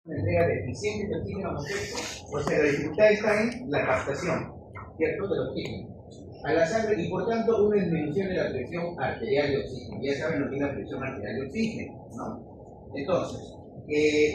una entrega deficiente de oxígeno, ¿no es cierto? O sea, la dificultad está en la captación, ¿cierto?, del oxígeno a la sangre y por tanto una disminución de la presión arterial de oxígeno. Ya saben lo que es la presión arterial de oxígeno, ¿no? Entonces,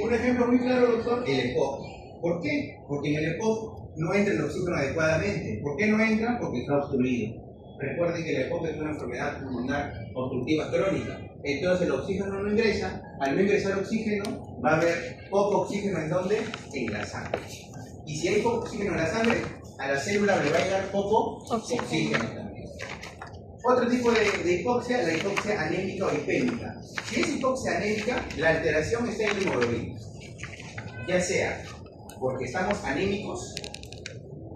un ejemplo muy claro, doctor, el EPOC. ¿Por qué? Porque en el EPOC no entra el oxígeno adecuadamente. ¿Por qué no entra? Porque está obstruido. Recuerden que el EPOC es una enfermedad pulmonar obstructiva crónica. Entonces el oxígeno no ingresa. Al no ingresar oxígeno, va a haber poco oxígeno. ¿En dónde? En la sangre. Y si hay poco oxígeno en la sangre, a la célula le va a llegar poco oxígeno también. Otro tipo de hipoxia, la hipoxia anémica o hipémica. Si es hipoxia anémica, la alteración está en la hemoglobina. Ya sea porque estamos anémicos,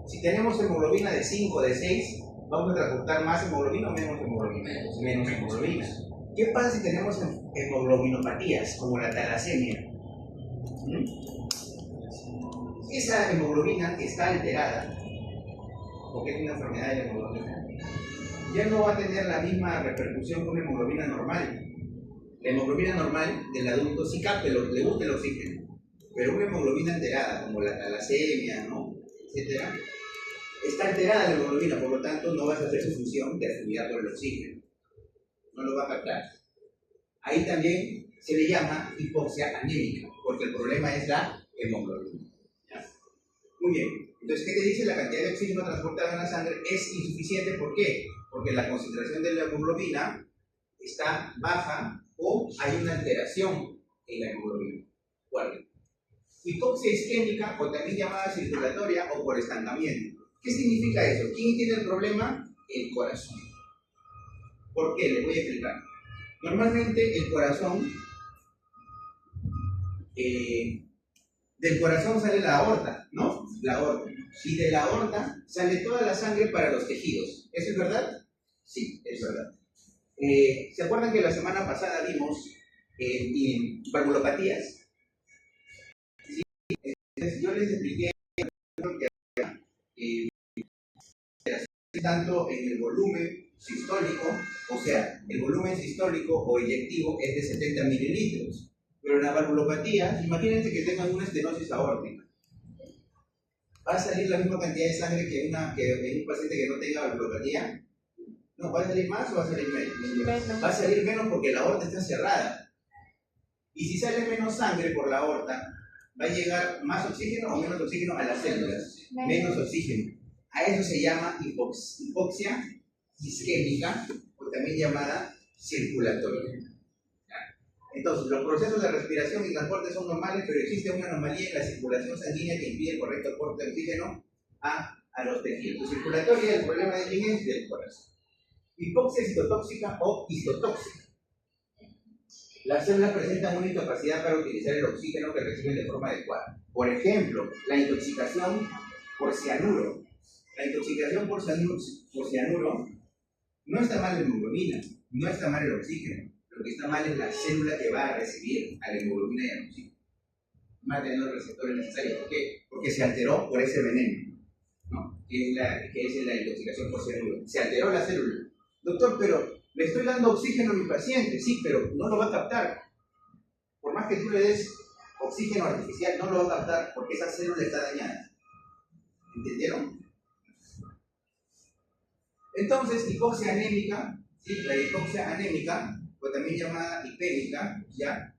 si tenemos hemoglobina de 5 o de 6, vamos a transportar más hemoglobina o menos hemoglobina. Menos hemoglobina. ¿Qué pasa si tenemos hemoglobinopatías, como la talasemia? Esa hemoglobina está alterada, porque es una enfermedad de la hemoglobina, ya no va a tener la misma repercusión que una hemoglobina normal. La hemoglobina normal del adulto sí capta, le gusta el oxígeno, pero una hemoglobina alterada, como la talasemia, ¿no?, etcétera, está alterada la hemoglobina, por lo tanto no va a hacer su función de afinidad por el oxígeno, no lo va a captar. Ahí también se le llama hipoxia anémica, porque el problema es la hemoglobina. Muy bien, entonces, ¿qué te dice? La cantidad de oxígeno transportada en la sangre es insuficiente. ¿Por qué? Porque la concentración de la hemoglobina está baja o hay una alteración en la hemoglobina. Guarden. Hipoxia isquémica, o también llamada circulatoria o por estancamiento. ¿Qué significa eso? ¿Quién tiene el problema? El corazón. ¿Por qué? Les voy a explicar. Normalmente el corazón, del corazón sale la aorta, ¿no? La aorta. Y de la aorta sale toda la sangre para los tejidos. ¿Eso es verdad? Sí, es verdad. ¿Se acuerdan que la semana pasada vimos valvulopatías? Sí, yo les expliqué que tanto en el volumen sistólico, o sea, el volumen sistólico o eyectivo es de 70 mililitros. Pero en la valvulopatía, imagínense que tengan una estenosis aórtica. ¿Va a salir la misma cantidad de sangre que en un paciente que no tenga valvulopatía? No, ¿va a salir más o va a salir menos? Va a salir menos porque la aorta está cerrada. Y si sale menos sangre por la aorta, ¿va a llegar más oxígeno o menos oxígeno a las células? Menos oxígeno. A eso se llama hipoxia isquémica, o también llamada circulatoria. Entonces, los procesos de respiración y transporte son normales, pero existe una anomalía en la circulación sanguínea que impide el correcto aporte de oxígeno a los tejidos. La circulatoria, el problema de quién es del corazón. Hipoxia citotóxica o histotóxica. Las células presentan una incapacidad para utilizar el oxígeno que reciben de forma adecuada. Por ejemplo, la intoxicación por cianuro. La intoxicación por cianuro no está mal la hemoglobina, no está mal el oxígeno. Lo que está mal es la célula que va a recibir a la hemoglobina y al oxígeno. No va a tener los receptores necesarios. ¿Por qué? Porque se alteró por ese veneno, ¿no? Que es la intoxicación por cianuro. Se alteró la célula. Doctor, pero le estoy dando oxígeno a mi paciente. Sí, pero no lo va a captar. Por más que tú le des oxígeno artificial, no lo va a captar porque esa célula está dañada. ¿Entendieron? Entonces, hipoxia anémica, ¿sí? La hipoxia anémica, o también llamada hipémica, ¿ya?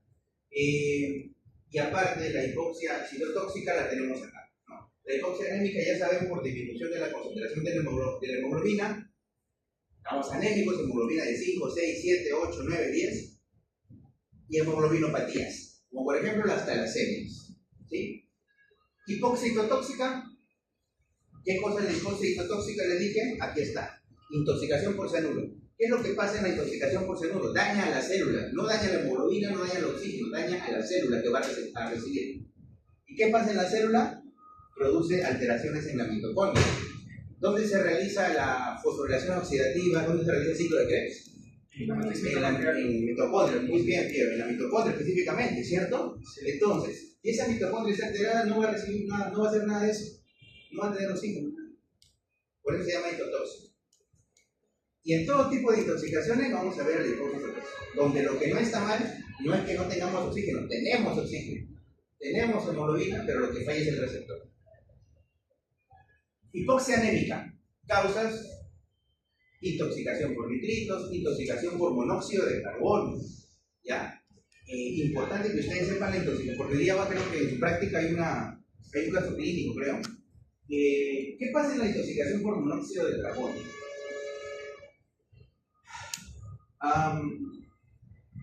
Y aparte, la hipoxia citotóxica la tenemos acá, ¿no? La hipoxia anémica ya sabemos por disminución de la concentración de la hemoglobina. Estamos anémicos, hemoglobina de 5, 6, 7, 8, 9, 10. Y hemoglobinopatías, como por ejemplo las talasemias, ¿sí? Hipoxia citotóxica. ¿Qué cosa es la hipoxia citotóxica? Les dije, aquí está. Intoxicación por cianuro. ¿Qué es lo que pasa en la intoxicación por cianuro? Daña a la célula, no daña la hemoglobina, no daña el oxígeno, daña a la célula que va a recibir. ¿Y qué pasa en la célula? Produce alteraciones en la mitocondria. ¿Dónde se realiza la fosforilación oxidativa? ¿Dónde se realiza el ciclo de Krebs? En la mitocondria, muy bien, Piero, en la mitocondria específicamente, ¿cierto? Entonces, si esa mitocondria está alterada, no va a recibir nada, no va a hacer nada de eso, no va a tener oxígeno. Por eso se llama histotóxico. Y en todo tipo de intoxicaciones vamos a ver la hipoxia citotóxica, donde lo que no está mal no es que no tengamos oxígeno, tenemos oxígeno. Tenemos hemoglobina, pero lo que falla es el receptor. Hipoxia anémica. Causas: intoxicación por nitritos, intoxicación por monóxido de carbono. ¿Ya? Importante que ustedes sepan la intoxicación, porque hoy día creo que en su práctica hay un caso clínico, creo. ¿Qué pasa en la intoxicación por monóxido de carbono?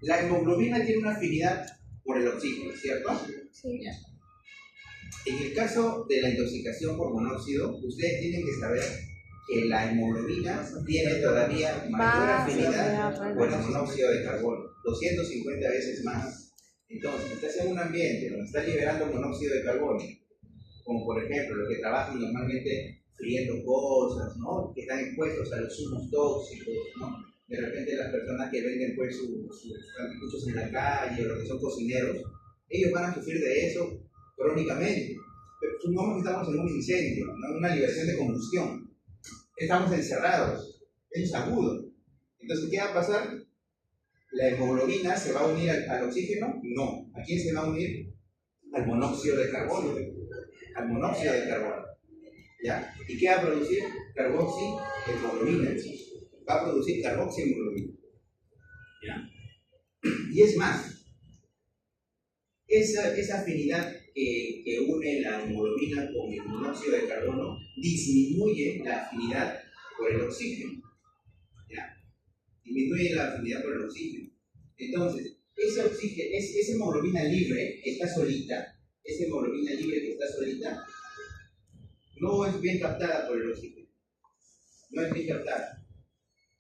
La hemoglobina tiene una afinidad por el oxígeno, ¿cierto? Sí. En el caso de la intoxicación por monóxido, ustedes tienen que saber que la hemoglobina tiene todavía mayor afinidad por el monóxido de carbono, 250 veces más. Entonces, si estás en un ambiente donde estás liberando monóxido de carbono, como por ejemplo los que trabajan normalmente friendo cosas, ¿no? Que están expuestos a los humos tóxicos, ¿no? De repente las personas que venden pues sus anticuchos en la calle, o los que son cocineros, ellos van a sufrir de eso crónicamente. Pero supongamos que estamos en un incendio, ¿no? En una liberación de combustión. Estamos encerrados, eso es agudo. Entonces, ¿qué va a pasar? ¿La hemoglobina se va a unir al oxígeno? No. ¿A quién se va a unir? Al monóxido de carbono. Al monóxido de carbono. ¿Ya? ¿Y qué va a producir? Carboxihemoglobina. Va a producir carboxihemoglobina. ¿Ya? Y es más, esa afinidad que une la hemoglobina con el monóxido de carbono disminuye la afinidad por el oxígeno. ¿Ya? Disminuye la afinidad por el oxígeno. Entonces, esa hemoglobina libre que está solita, no es bien captada por el oxígeno. No es bien captada.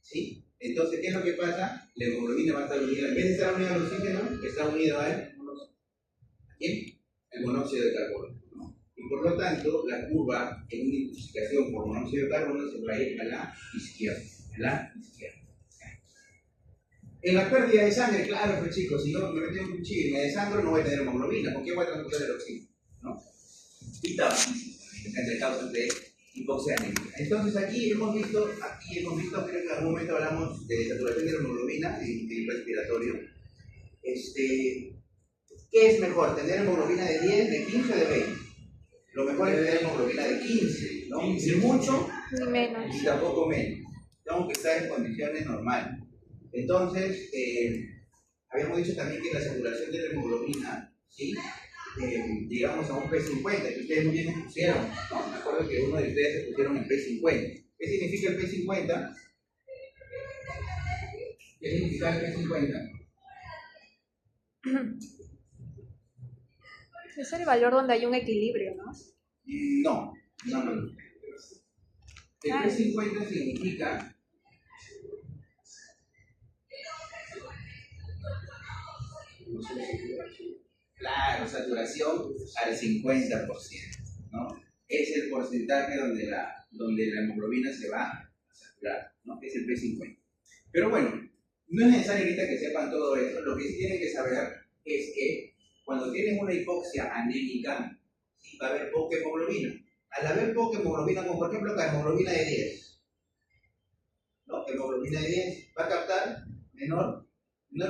¿Sí? Entonces, ¿qué es lo que pasa? La hemoglobina va a estar unida, en vez de estar unida al oxígeno, está unido ¿a quién? El monóxido de carbono, ¿no? Y por lo tanto, la curva en una intoxicación por monóxido de carbono se va a ir a la izquierda. En la pérdida de sangre, claro, pues chicos, si yo me meto un cuchillo y me desangro, no voy a tener hemoglobina. ¿Por qué voy a transportar el oxígeno? ¿No? Y tabaquismo también, entre causas de hipoxia anémica. Entonces aquí hemos visto, creo que en algún momento hablamos de saturación de la hemoglobina en el respiratorio. ¿Qué es mejor? ¿Tener hemoglobina de 10, de 15 o de 20? Lo mejor es tener hemoglobina de 15, ¿no? Ni mucho, ni menos. Ni tampoco menos. Tengo que estar en condiciones normales. Entonces, habíamos dicho también que la saturación de la hemoglobina, ¿sí? Llegamos a un P50, que ustedes muy bien nos pusieron, ¿no? Me acuerdo que uno de ustedes se pusieron el P50. ¿Qué significa el P50? ¿Qué significa el P50? Es el valor donde hay un equilibrio, ¿no? No. El P50 significa claro, saturación al 50%, ¿no? Es el porcentaje donde la hemoglobina se va a saturar, ¿no? Es el P50. Pero bueno, no es necesario ahorita que sepan todo eso. Lo que sí tienen que saber es que cuando tienen una hipoxia anémica, sí va a haber poca hemoglobina. Al haber poca hemoglobina, como por ejemplo la hemoglobina de 10, ¿no? Hemoglobina de 10 va a captar menor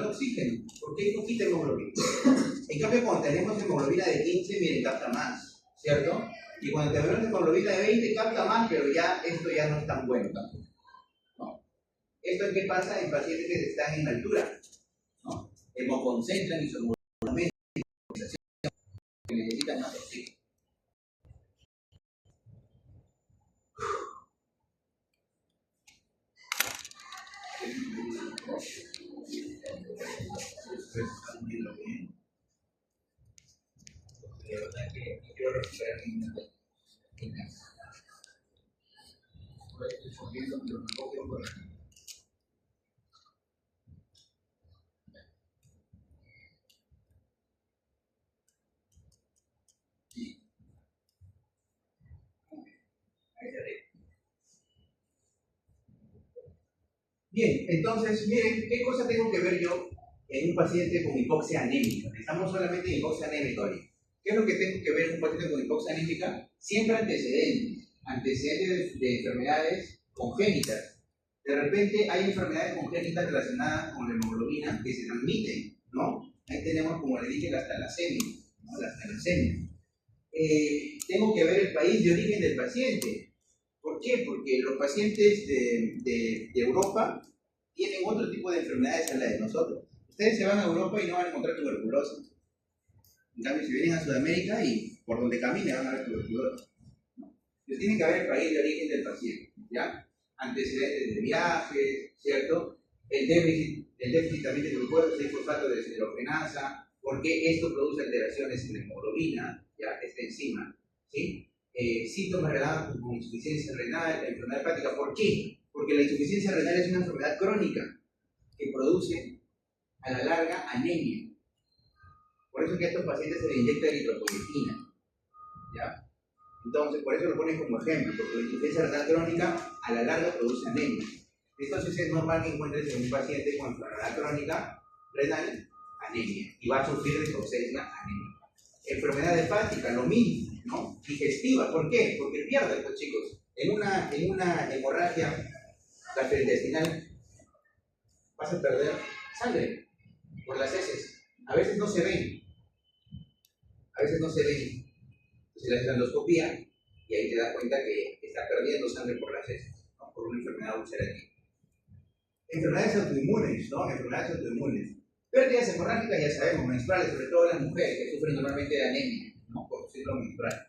oxígeno, porque hay poquita hemoglobina. En cambio, cuando tenemos hemoglobina de 15, miren, capta más, ¿cierto? Y cuando tenemos hemoglobina de 20, capta más, pero esto ya no es tan bueno tampoco, ¿no? ¿Esto es qué pasa en pacientes que están en altura, ¿no? Hemoconcentran y su hemoglobina que necesitan más oxígeno. De verdad que quiero recuperar mi casa. Estoy subiendo, pero no quiero por aquí. Bien, entonces, miren, ¿qué cosa tengo que ver yo en un paciente con hipoxia anémica? Estamos solamente en hipoxia anémica hoy. ¿Qué es lo que tengo que ver en un paciente con hipoxia anémica? Siempre antecedentes de enfermedades congénitas. De repente hay enfermedades congénitas relacionadas con la hemoglobina que se transmiten, ¿no? Ahí tenemos, como les dije, la talasemia. ¿no? Las talasemias. Tengo que ver el país de origen del paciente. ¿Por qué? Porque los pacientes de Europa tienen otro tipo de enfermedades a las de nosotros. Ustedes se van a Europa y no van a encontrar tuberculosis. En cambio, si vienen a Sudamérica y por donde caminen van a ver tuberculosis. ¿No? Entonces tienen que ver el país de origen del paciente, ¿ya? Antecedentes de viajes, ¿cierto? El déficit también de glucosa, 6-fosfato de deshidrogenasa, porque esto produce alteraciones en la hemoglobina, ya, esta enzima, ¿sí? Síntomas relacionados con insuficiencia renal, enfermedad hepática. ¿Por qué? Porque la insuficiencia renal es una enfermedad crónica que produce a la larga anemia. Por eso es que a estos pacientes se les inyecta eritropoyetina, ¿ya? Entonces, por eso lo ponen como ejemplo, porque la insuficiencia renal crónica a la larga produce anemia. Entonces es normal que encuentres en un paciente con enfermedad crónica renal anemia y va a sufrir de toxemia anemia. Enfermedad hepática, lo mismo, ¿no? Digestiva, ¿por qué? Porque pierde, pues chicos, en una hemorragia gastrointestinal vas a perder sangre por las heces. A veces no se ven. Entonces le haces la endoscopía y ahí te das cuenta que está perdiendo sangre por las heces, ¿no? Por una enfermedad ulcerativa. Enfermedades autoinmunes, ¿no? Enfermedades autoinmunes. Pérdidas hemorrágicas, ya sabemos, menstruales, sobre todo las mujeres que sufren normalmente de anemia, ¿no? Por síndrome menstrual.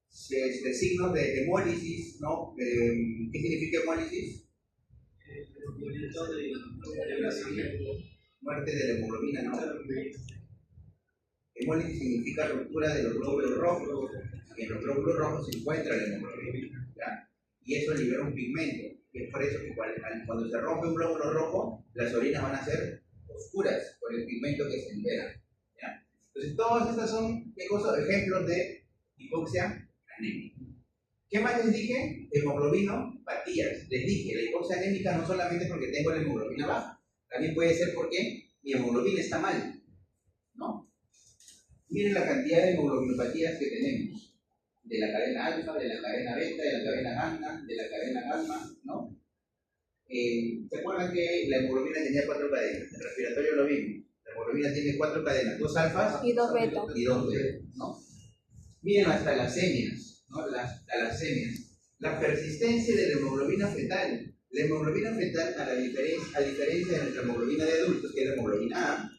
Signos de hemólisis, ¿no? ¿Qué significa hemólisis? Muerte de la hemoglobina, ¿no? Hemólisis significa ruptura de los glóbulos rojos, y en los glóbulos rojos se encuentra la hemoglobina, ¿ya? Y eso libera un pigmento, y es por eso que cuando se rompe un glóbulo rojo, las orinas van a ser oscuras por el pigmento que se libera, ¿ya? Entonces, todas estas son ejemplos de hipoxia anémica. ¿Qué más les dije? Hemoglobinopatías. Les dije, la hipoxia anémica no solamente es porque tengo la hemoglobina baja, también puede ser porque mi hemoglobina está mal, ¿no? Miren la cantidad de hemoglobinopatías que tenemos, de la cadena alfa, de la cadena beta, de la cadena gamma, ¿no? ¿Se acuerdan que la hemoglobina tenía 4 cadenas? El respiratorio lo mismo. La hemoglobina tiene 4 cadenas, 2 alfas y 2 betas. y 2 betas, ¿no? Miren las talasemias, ¿no? Las talasemias. La persistencia de la hemoglobina fetal. La hemoglobina fetal, a diferencia de nuestra hemoglobina de adultos, que es la hemoglobina A,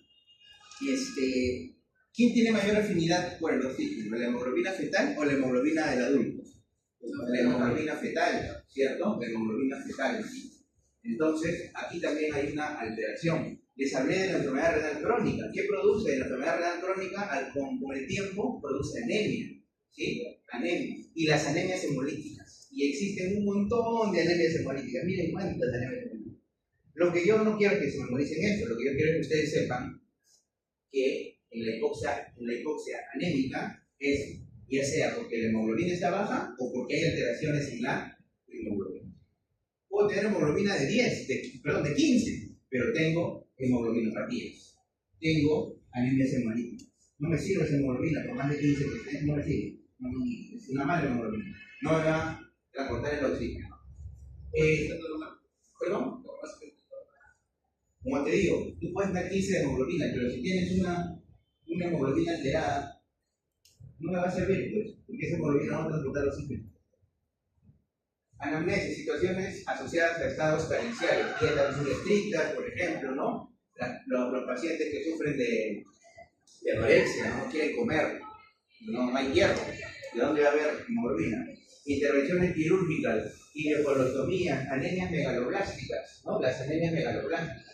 ¿quién tiene mayor afinidad por el oxígeno? ¿La hemoglobina fetal o la hemoglobina del adulto? La hemoglobina fetal, ¿cierto? La hemoglobina fetal. Entonces, aquí también hay una alteración. Les hablé de la enfermedad renal crónica. ¿Qué produce la enfermedad renal crónica? Con el tiempo produce anemia, ¿sí? Anemia. Y las anemias hemolíticas. Y existen un montón de anemias hemolíticas. Miren cuántas anemias hemolíticas. Lo que yo no quiero es que se memoricen esto. Lo que yo quiero es que ustedes sepan que en la hipoxia anémica es ya sea porque la hemoglobina está baja o porque hay alteraciones en la hemoglobina. Puedo tener hemoglobina de 15, pero tengo hemoglobinopatías. Tengo anemias hemolíticas. No me sirve esa hemoglobina por más de 15 que esté, no me sirve. Es una mala hemoglobina. No me va a transportar el oxígeno. ¿Perdón? Como te digo, tú puedes tener 15 de hemoglobina, pero si tienes una hemoglobina alterada, no me va a servir, pues, porque esa hemoglobina no va a transportar oxígeno. Anamnesis, situaciones asociadas a estados carenciales, dietas muy estrictas, por ejemplo, ¿no? Los pacientes que sufren de anorexia, no quieren comer, no hay hierro, ¿de dónde va a haber hemoglobina? Intervenciones quirúrgicas, ileocolostomías, anemias megaloblásticas, ¿no? Las anemias megaloblásticas.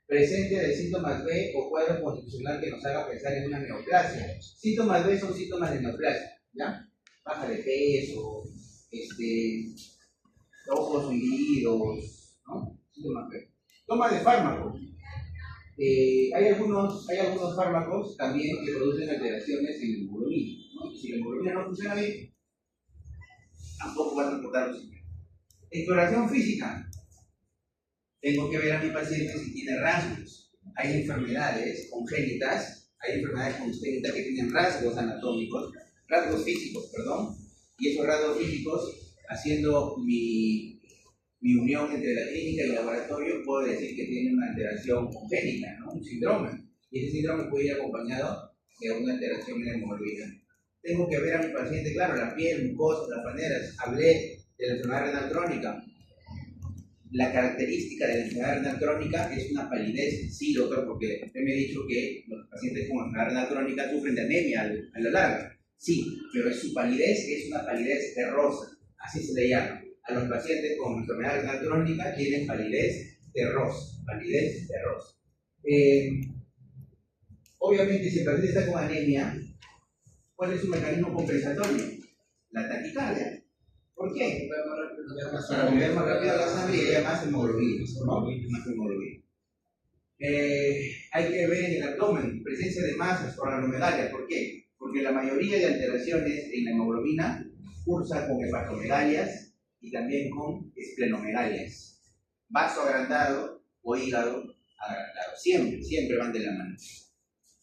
Presencia de síntomas B o cuadro constitucional que nos haga pensar en una neoplasia. Síntomas B son síntomas de neoplasia, ¿ya? Baja de peso, ojos hundidos, ¿no? Síntomas B. Toma de fármacos. Hay algunos fármacos también que producen alteraciones en la hemoglobina, ¿no? Si la hemoglobina no funciona bien, tampoco va a transportar oxígeno. Exploración física. Tengo que ver a mi paciente si tiene rasgos. Hay enfermedades congénitas, que tienen rasgos anatómicos, rasgos físicos, perdón, y esos rasgos físicos, haciendo mi unión entre la clínica y el laboratorio, puedo decir que tiene una alteración congénita, ¿no? Un síndrome. Y ese síndrome puede ir acompañado de una alteración en la hemoglobina. Tengo que ver a mi paciente, claro, la piel, mucosas, las paneras. Hablé de la enfermedad renal crónica. La característica de la enfermedad renal crónica es una palidez. Sí, doctor, porque usted me ha dicho que los pacientes con enfermedad renal crónica sufren de anemia a la larga. Sí, pero su palidez es una palidez terrosa, así se le llama. A los pacientes con enfermedad renal crónica tienen palidez terrosa, palidez terrosa. Obviamente, si el paciente está con anemia, ¿cuál es su mecanismo compensatorio? La taquicardia. ¿Por qué? Para mover más rápido la sangre y haya más hemoglobina, ¿no? Más hemoglobina. Hay que ver en el abdomen presencia de masas organomegalia. ¿Por qué? Porque la mayoría de alteraciones en la hemoglobina cursa con hepatomelalias y también con esplenomelalias. Vaso agrandado o hígado agrandado. Siempre van de la mano.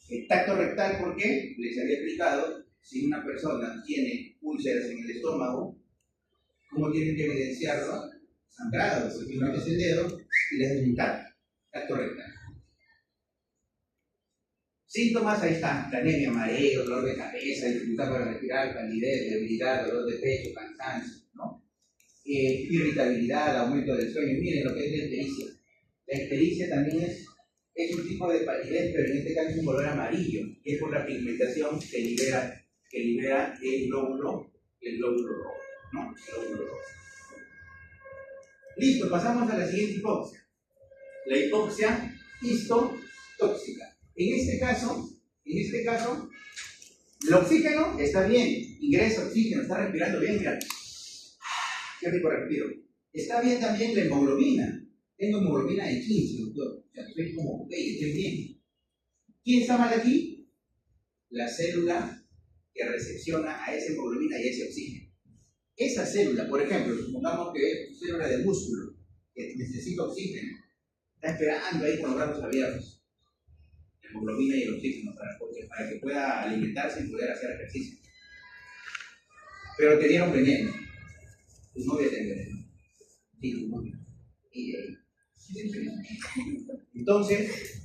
El tacto rectal, ¿por qué? Les había explicado, si una persona tiene úlceras en el estómago, ¿cómo tienen que evidenciarlo? Sangrado, porque tú metes el dedo y le das un tacto rectal. Síntomas, ahí están: la anemia, mareo, dolor de cabeza, dificultad para respirar, palidez, debilidad, dolor de pecho, cansancio, ¿no? Irritabilidad, aumento del sueño. Miren lo que es la ictericia. La ictericia también es un tipo de palidez, pero en este caso es un color amarillo, y es por la pigmentación que libera el glóbulo rojo, ¿no? El glóbulo rojo. Listo, pasamos a la siguiente hipoxia. La hipoxia histotóxica. En este caso, el oxígeno está bien, ingresa oxígeno, está respirando bien, mira. Qué rico respiro. Está bien también la hemoglobina. Tengo hemoglobina de 15, doctor. O sea, estoy como, ok, estoy bien. ¿Quién está mal aquí? La célula que recepciona a esa hemoglobina y a ese oxígeno. Esa célula, por ejemplo, supongamos que es una célula de músculo que necesita oxígeno, está esperando ahí con los brazos abiertos. La hemoglobina y el oxígeno para que pueda alimentarse y poder hacer ejercicio. Pero te dieron veneno. Tu novia te envenenó. Sí, tu novia. Y ahí. Entonces,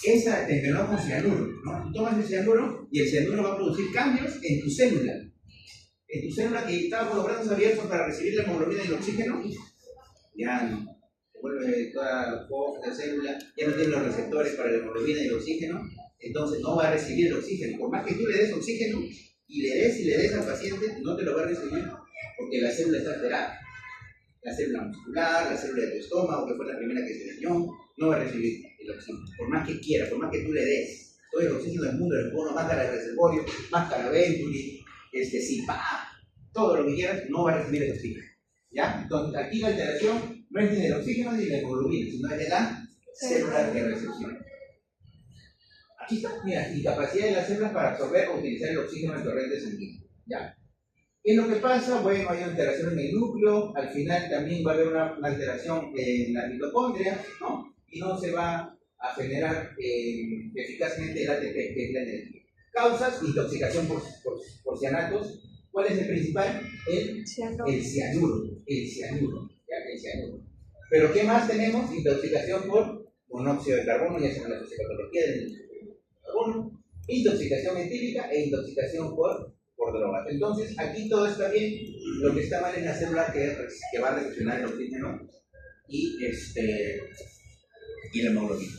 esa te envenenó con cianuro, ¿no? Tú tomas el cianuro y el cianuro va a producir cambios en tu célula. En tu célula que estaba con los brazos abiertos para recibir la hemoglobina y el oxígeno, ya no. Se vuelve toda la célula, ya no tiene los receptores para la hemoglobina y el oxígeno, entonces no va a recibir el oxígeno. Por más que tú le des oxígeno y le des al paciente, no te lo va a recibir porque la célula está alterada. La célula muscular, la célula de tu estómago, que fue la primera que se dañó, no va a recibir el oxígeno. Por más que quiera, por más que tú le des. Todo el oxígeno del mundo, le pongo máscara de reservorio, máscara Venturi, CIPAP, todo lo que quieras, no va a recibir el oxígeno. ¿Ya? Entonces, aquí la alteración no es ni del oxígeno ni de la hemoglobina, sino es de la célula que recepciona. Aquí está, mira, incapacidad de las células para absorber o utilizar el oxígeno en torrente sanguíneo. ¿Ya? ¿Qué es lo que pasa? Bueno, hay una alteración en el núcleo, al final también va a haber una alteración en la mitocondria, ¿no? Y no se va a generar eficazmente el ATP, que es la energía. Causas: intoxicación por cianatos. ¿Cuál es el principal? El cianuro. Pero ¿qué más tenemos? Intoxicación por monóxido de carbono, ya se llama la toxicopatología del carbono, intoxicación etílica e intoxicación por drogas. Entonces, aquí todo está bien. Lo que está mal es la célula que va a recepcionar el oxígeno y la hemoglobina.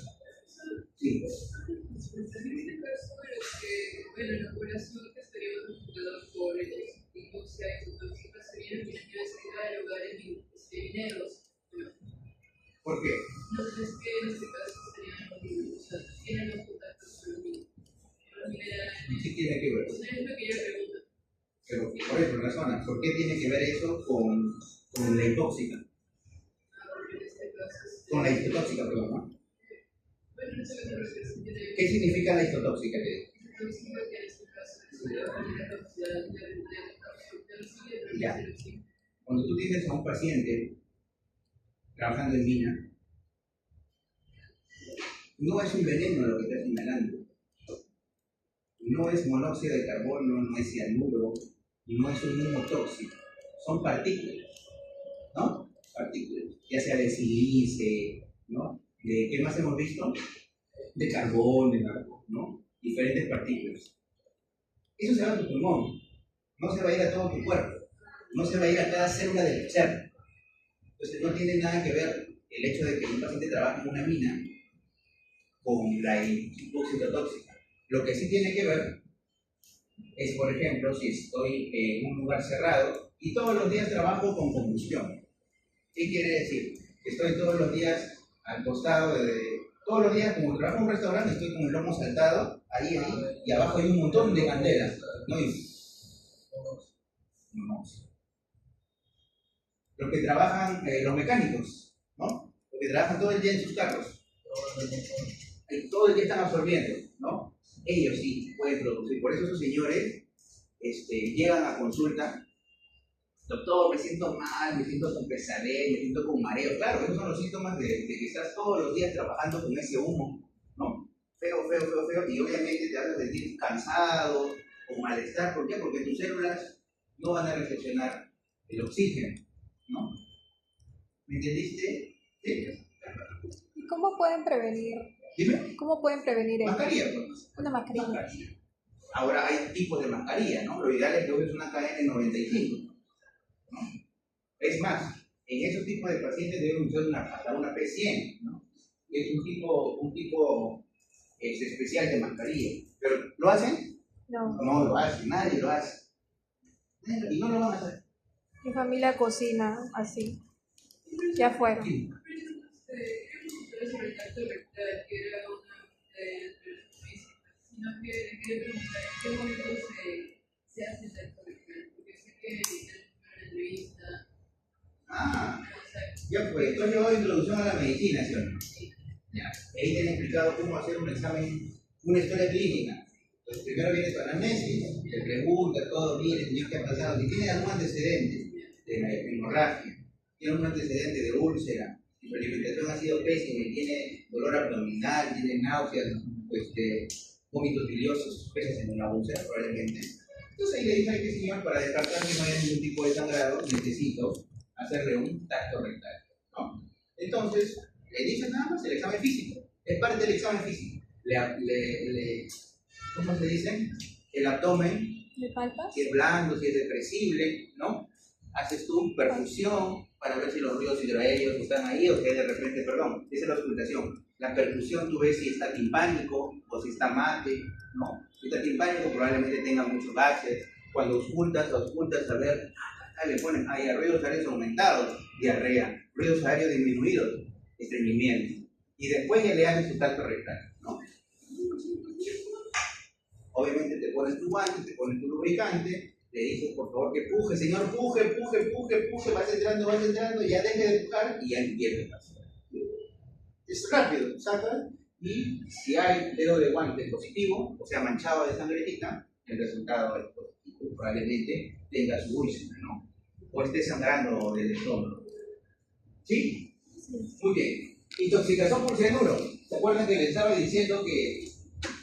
Sí. Bueno, la población que estaría afectada por hipoxia histotóxica sería que cerca de lugares mineros. ¿Por qué? No sé, es que en este caso tienen los contactos con los minerales. ¿Y qué tiene que ver? Es lo que yo pregunto. Pero por eso, razona, ¿por qué tiene que ver eso con la hipóxica? En este caso, Con la histotóxica, perdón, ¿no? bueno, no sé qué se ¿Qué significa la histotóxica? significa que en este caso es la capacidad de Ya. Cuando tú tienes a un paciente trabajando en mina, no es un veneno lo que estás inhalando. No es monóxido de carbono, no es cianuro, no es un humo tóxico. Son partículas, ¿no? Partículas. Ya sea de sílice, ¿no? ¿De qué más hemos visto? De carbón, de ¿no? Diferentes partículas. Eso se va a tu pulmón, no se va a ir a todo tu cuerpo, no se va a ir a cada célula del ser. Entonces no tiene nada que ver el hecho de que un paciente trabaje en una mina con la hipoxia tóxica. Lo que sí tiene que ver es, por ejemplo, si estoy en un lugar cerrado y todos los días trabajo con combustión. ¿Qué quiere decir? Que estoy todos los días al costado todos los días, como trabajo en un restaurante, estoy con el lomo saltado, ahí, y abajo hay un montón de candelas, ¿no? No. Los que trabajan, los mecánicos, ¿no? Los que trabajan todo el día en sus carros, todo el día están absorbiendo, ¿no? Ellos sí pueden producir. Por eso esos señores llegan a consulta: doctor, me siento mal, me siento con pesadez, me siento con mareo. Claro, esos son los síntomas de que estás todos los días trabajando con ese humo, ¿no? Feo, y obviamente te vas a sentir cansado o malestar. ¿Por qué? Porque tus células no van a recepcionar el oxígeno, ¿no? ¿Me entendiste? Sí. ¿Y cómo pueden prevenir? Dime. ¿Cómo pueden prevenir esto? Mascarilla, pues. Una mascarilla. Ahora hay tipos de mascarilla, ¿no? Lo ideal es que uses una KN95, ¿no? Es más, en esos tipos de pacientes deben usar hasta una P100, ¿no? Es un tipo especial de mascarilla. ¿Pero lo hacen? No. No lo hacen, nadie lo hace. Y no lo van a hacer. Mi familia cocina así. Ya fueron. Sí. Sobre el tacto rectal, que era una de las físicas, sino que le quería preguntar en qué momento se hace el tacto rectal, porque sé que en la entrevista. Ya fue. Esto llevado introducción a la medicina, ¿sí o no? Ya. Ahí te han explicado cómo hacer un examen, una historia clínica. Entonces, primero viene tu anamnesis, te pregunta todo, mire, señor, ¿qué ha pasado? Si tiene algún antecedente de hemorragia, tiene algún antecedente de úlcera, si su alimentación ha sido pésima y tiene dolor abdominal, tiene náuseas, vómitos biliosos, sospechas en una úlcera probablemente. Entonces ahí le dice: que señor, para descartar que no haya ningún tipo de sangrado, necesito hacerle un tacto rectal, ¿no? Entonces, le dicen nada más el examen físico, es parte del examen físico. ¿Cómo se dice? El abdomen, ¿Me palpas? si es blando, si es depresible, ¿no? Haces tu perfusión para ver si los ruidos hidroaéreos están ahí o que de repente, esa es la auscultación. La percusión, tú ves si está timpánico o si está mate, ¿no? Si está timpánico, probablemente tenga muchos gases. Cuando auscultas a ver, le ponen ahí ruidos aéreos aumentados, diarrea, ruidos aéreos disminuidos, estreñimiento. Y después ya le haces su tacto rectal, ¿no? Obviamente te pones tu guante, te pones tu lubricante, le dices por favor que puje, señor, puje, vas entrando, ya deje de pujar y ya empieza a pasar. Es rápido, saca, y si hay dedo de guante positivo, o sea, manchado de sangrecita, el resultado es positivo. Probablemente tenga su úlcera, ¿no? O esté sangrando del estómago. ¿Sí? Muy bien. Intoxicación por cianuro. ¿Se acuerdan que les estaba diciendo que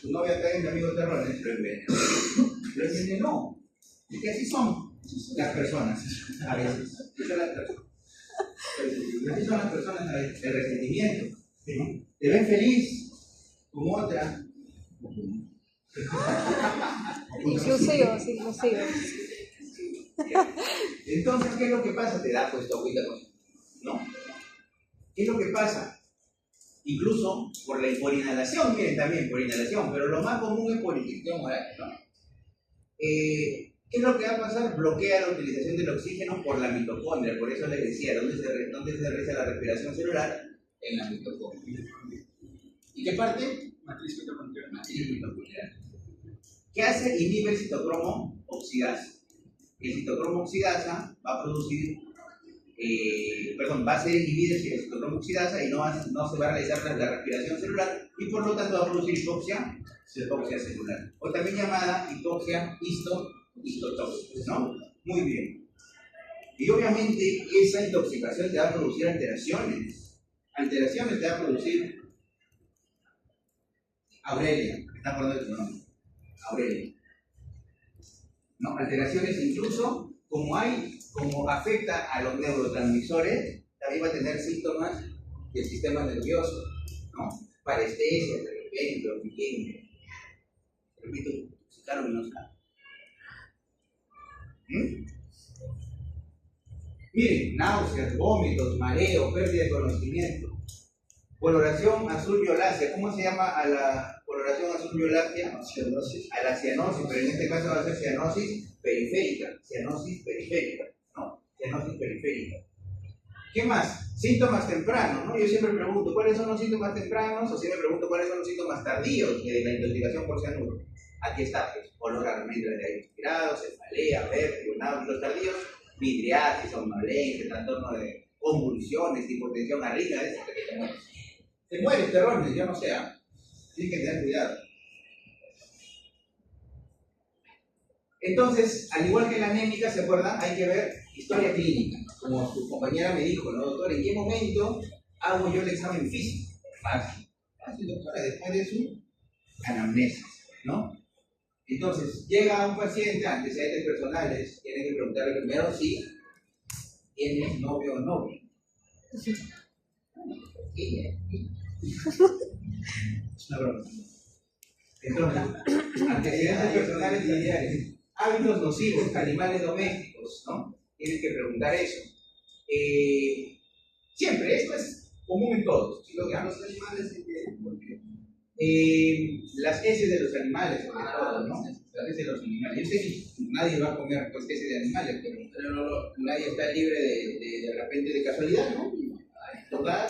su novia cae en mi amigo terror? Lo envenenó. Es que así son las personas a veces. Así son las personas a veces. El resentimiento, ¿no? Te ven feliz con otra. Inclusivo. Entonces, ¿qué es lo que pasa? Te da pues tu agüita, ¿no? ¿Qué es lo que pasa? Incluso por inhalación, miren también por inhalación, pero lo más común es por ingestión oral, ¿no? ¿Qué es lo que va a pasar? Bloquea la utilización del oxígeno por la mitocondria. Por eso les decía, ¿dónde se realiza la respiración celular? En la mitocondria. ¿Y qué parte? Matriz mitocondrial. ¿Qué hace? Inhibe el citocromo oxidasa. El citocromo oxidasa va a producir, va a ser inhibido el citocromo oxidasa y no se va a realizar la respiración celular y por lo tanto va a producir hipoxia celular, o también llamada hipoxia histotóxica, ¿no? Muy bien. Y obviamente esa intoxicación te va a producir alteraciones. Alteraciones te va a producir Aurelia, me está acordando de tu nombre. Aurelia. ¿No? Alteraciones incluso, como afecta a los neurotransmisores, también va a tener síntomas del sistema nervioso, ¿no? Parestesia, de repente, orquidiemia. Repito, intoxicaron y no saben. Miren, náuseas, vómitos, mareo, pérdida de conocimiento. Coloración azul-violácea. ¿Cómo se llama a la coloración azul-violácea? Cianosis. A la cianosis, pero en este caso va a ser cianosis periférica. Cianosis periférica, ¿no? Cianosis periférica. ¿Qué más? Síntomas tempranos, ¿no? Yo siempre pregunto, ¿cuáles son los síntomas tempranos? O siempre pregunto, ¿cuáles son los síntomas tardíos de la intoxicación por cianuro? Aquí está, pues, olor a almendras de aire expirado, cefalea, vértigo, náuseas tardíos, midriasis, somnolencia, trastorno de convulsiones, hipotensión arriba, eso que te mueres. Te mueres, terrones, yo no sé, tienes que tener cuidado. Entonces, al igual que la anémica, ¿se acuerdan? Hay que ver historia clínica. Como su compañera me dijo, ¿no, doctor? ¿En qué momento hago yo el examen físico? Fácil. Fácil, doctora, después de su anamnesis, ¿no? Entonces, llega un paciente, antecedentes personales, tienen que preguntarle primero si tienes novio o novia. Es una broma. Entonces, antecedentes personales y familiares. Hábitos nocivos, animales domésticos, ¿no? Tienen que preguntar eso. Siempre, esto es común en todos. ¿Sí? Los animales se quieren, porque las heces de los animales, sobre todo, ¿no? Las heces de los animales. Yo sé que nadie va a comer pues, heces de animales, pero nadie está libre de repente de casualidad, ¿no? Total,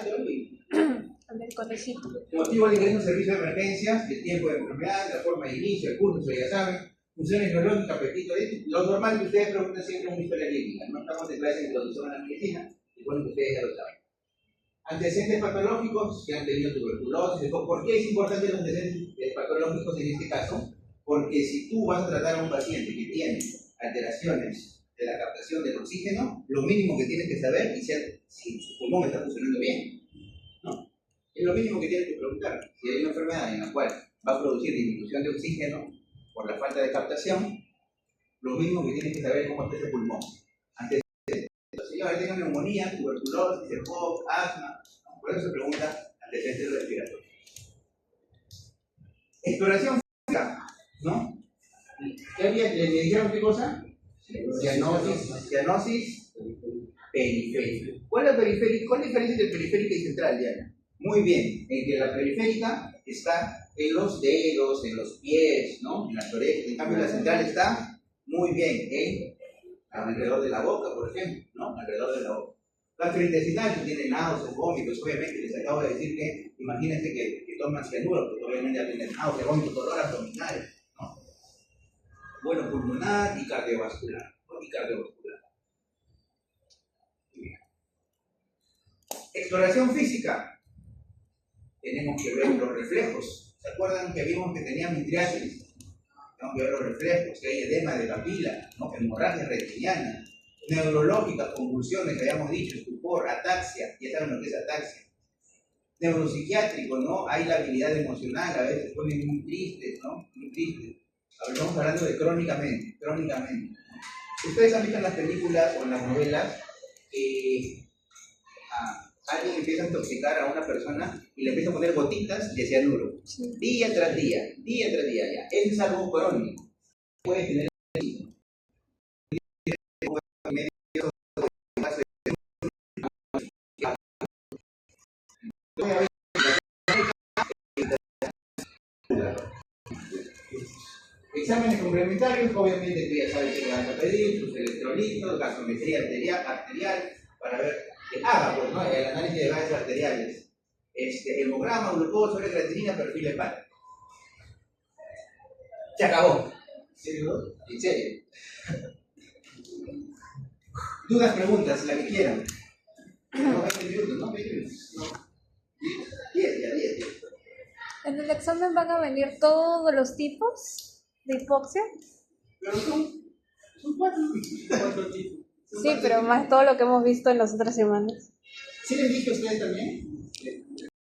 El conejito. motivo de ingreso en servicio de emergencias, el tiempo de enfermedad, la forma de inicio, el curso, ya saben, funciones neurológicas, apetito, lo normal que ustedes preguntan siempre es una historia clínica, no estamos en clase de introducción a la medicina, y bueno, que ustedes ya lo saben. Antecedentes patológicos que han tenido tuberculosis. ¿Por qué es importante los antecedentes patológicos en este caso? Porque si tú vas a tratar a un paciente que tiene alteraciones de la captación del oxígeno, lo mínimo que tienes que saber es si su pulmón está funcionando bien. ¿No? Es lo mínimo que tienes que preguntar. Si hay una enfermedad en la cual va a producir disminución de oxígeno por la falta de captación, lo mínimo que tienes que saber es cómo está ese pulmón. Antes señores tengan neumonía, tuberculosis, EPOC, asma, ¿no? Por eso se pregunta antecedentes respiratorios. Exploración física, ¿no? ¿Qué había? ¿Le dijeron qué cosa? Cianosis periférica. ¿Cuál es la periférica? ¿Cuál es la diferencia entre periférica y central, Diana? Muy bien, en que la periférica está en los dedos, en los pies, ¿no? En las orejas. En cambio, la central está muy bien alrededor de la boca, por ejemplo, ¿no? Alrededor de la boca. Gastrointestinal, que tiene náuseas, vómitos, obviamente les acabo de decir que, imagínense que toman cianuro, porque obviamente ya tienen náuseas, vómitos, dolor abdominal, ¿no? Bueno, pulmonar y cardiovascular, ¿no? Y cardiovascular. Exploración física. Tenemos que ver los reflejos. ¿Se acuerdan que vimos que tenía midriasis? Tenemos que ver los reflejos, que hay edema de papila, ¿no? Hemorragia retiniana, neurológicas, convulsiones, que habíamos dicho, estupor, ataxia, ya saben lo que es ataxia. Neuropsiquiátrico, ¿no? Hay labilidad emocional, a veces ponen muy tristes, ¿no? Muy tristes. Estamos hablando de crónicamente. Ustedes han visto en las películas o en las novelas que alguien empieza a intoxicar a una persona y le empieza a poner gotitas de cianuro. Sí. Día tras día, ya. Eso es algo crónico. Puede tener exámenes complementarios, obviamente tú ya sabes que vas a pedir, tus electrolitos, gasometría arterial, para ver que haga, pues, ¿no? El análisis de gases arteriales, hemograma, glucosa, creatinina, perfil hepático. Se acabó. ¿En serio? Dudas, preguntas, la que quieran. No, 20 minutos, ¿no? 20 minutos. No. 10. ¿En el examen van a venir todos los tipos de hipoxia? Pero son 4 tipos. Sí, pero más todo lo que hemos visto en las otras semanas. ¿Sí les dije a ustedes también?